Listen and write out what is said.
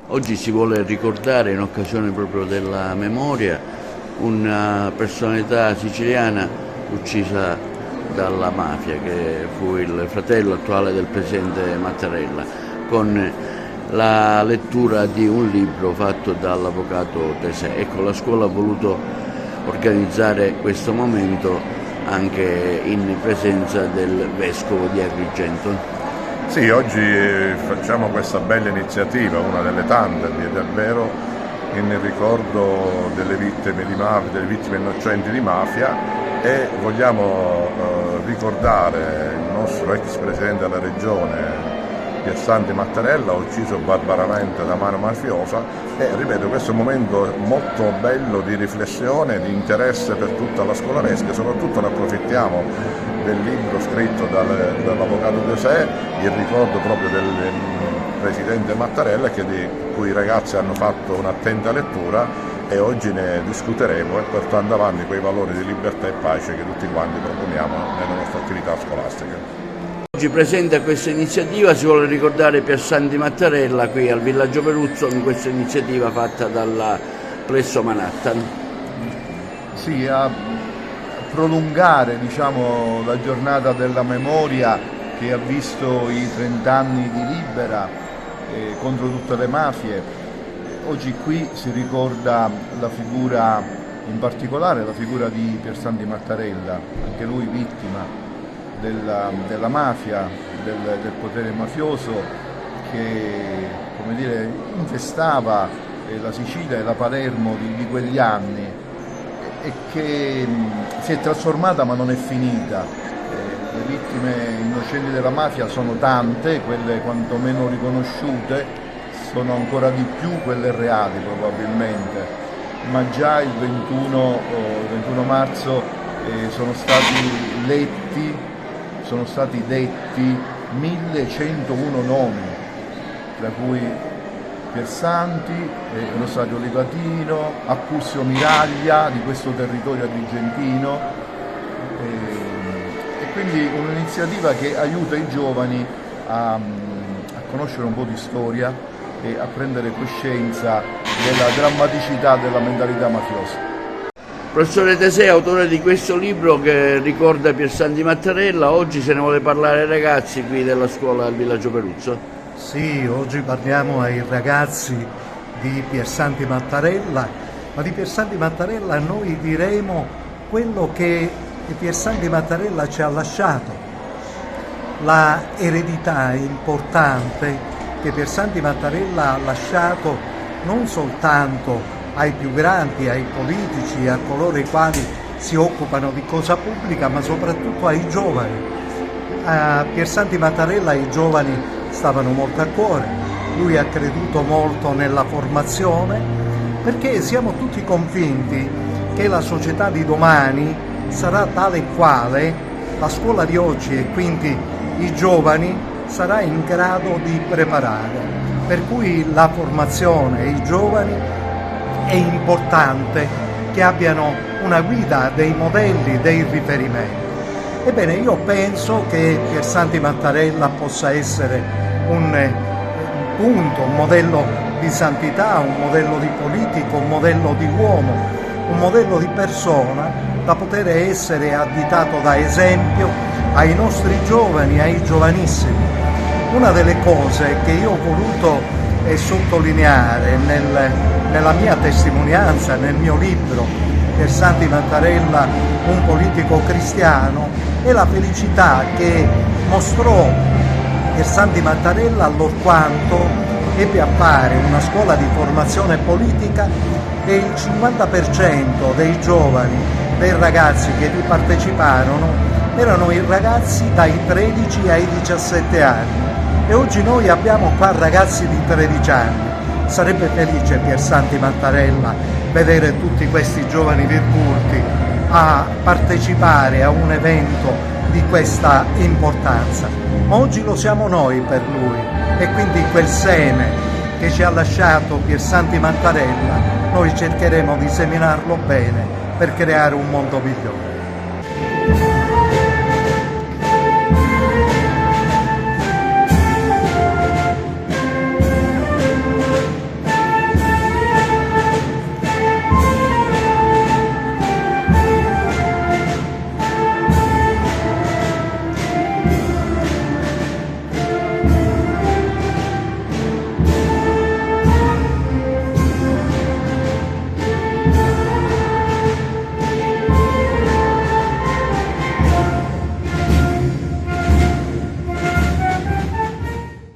Oggi si vuole ricordare, in occasione proprio della memoria, una personalità siciliana uccisa dalla mafia, che fu il fratello attuale del presidente Mattarella, con la lettura di un libro fatto dall'avvocato Tesè. Ecco, la scuola ha voluto organizzare questo momento anche in presenza del vescovo di Agrigento. Sì, oggi facciamo questa bella iniziativa, una delle tante, davvero, in ricordo delle vittime di mafia, delle vittime innocenti di mafia, e vogliamo ricordare il nostro ex presidente della regione, Piersanti Mattarella, ucciso barbaramente da mano mafiosa, e ripeto, questo è un momento molto bello di riflessione, di interesse per tutta la scolaresca, e soprattutto ne approfittiamo del libro scritto dall'avvocato Tesè, il ricordo proprio del presidente Mattarella, di cui i ragazzi hanno fatto un'attenta lettura, e oggi ne discuteremo, e portando avanti quei valori di libertà e pace che tutti quanti proponiamo nella nostra attività scolastica. Oggi presente a questa iniziativa si vuole ricordare Piersanti Mattarella qui al Villaggio Peruzzo, in questa iniziativa fatta dalla Plesso Manhattan. Sì, a prolungare, la giornata della memoria, che ha visto i 30 anni di Libera contro tutte le mafie. Oggi qui si ricorda la figura, in particolare la figura di Piersanti Mattarella, anche lui vittima della mafia, del potere mafioso che, infestava la Sicilia e la Palermo di quegli anni, e che si è trasformata ma non è finita. Le vittime innocenti della mafia sono tante, quelle quantomeno riconosciute, sono ancora di più quelle reali probabilmente, ma già il 21 marzo sono stati detti 1101 nomi, tra cui Piersanti, Rosario Livatino, Accusio Miraglia di questo territorio agrigentino, e quindi un'iniziativa che aiuta i giovani a conoscere un po' di storia e a prendere coscienza della drammaticità della mentalità mafiosa. Professore Tesè, autore di questo libro che ricorda Piersanti Mattarella, oggi se ne vuole parlare ai ragazzi qui della scuola del Villaggio Peruzzo? Sì, oggi parliamo ai ragazzi di Piersanti Mattarella, ma di Piersanti Mattarella noi diremo quello che Piersanti Mattarella ci ha lasciato, la eredità importante che Piersanti Mattarella ha lasciato non soltanto ai più grandi, ai politici, a coloro i quali si occupano di cosa pubblica, ma soprattutto ai giovani. A Piersanti Mattarella i giovani stavano molto a cuore, lui ha creduto molto nella formazione, perché siamo tutti convinti che la società di domani sarà tale e quale la scuola di oggi, e quindi i giovani, sarà in grado di preparare. Per cui la formazione e i giovani è importante che abbiano una guida, dei modelli, dei riferimenti. Ebbene, io penso che Piersanti Mattarella possa essere un punto, un modello di santità, un modello di politico, un modello di uomo, un modello di persona da poter essere additato da esempio ai nostri giovani, ai giovanissimi. Una delle cose che io ho voluto sottolineare nella mia testimonianza, nel mio libro Piersanti Mattarella, un politico cristiano, è la felicità che mostrò Piersanti Mattarella allorquanto ebbe a fare una scuola di formazione politica, e il 50% dei giovani, dei ragazzi che vi parteciparono, erano i ragazzi dai 13 ai 17 anni. E oggi noi abbiamo qua ragazzi di 13 anni. Sarebbe felice Piersanti Mattarella vedere tutti questi giovani virtuti a partecipare a un evento di questa importanza. Ma oggi lo siamo noi per lui, e quindi quel seme che ci ha lasciato Piersanti Mattarella noi cercheremo di seminarlo bene per creare un mondo migliore.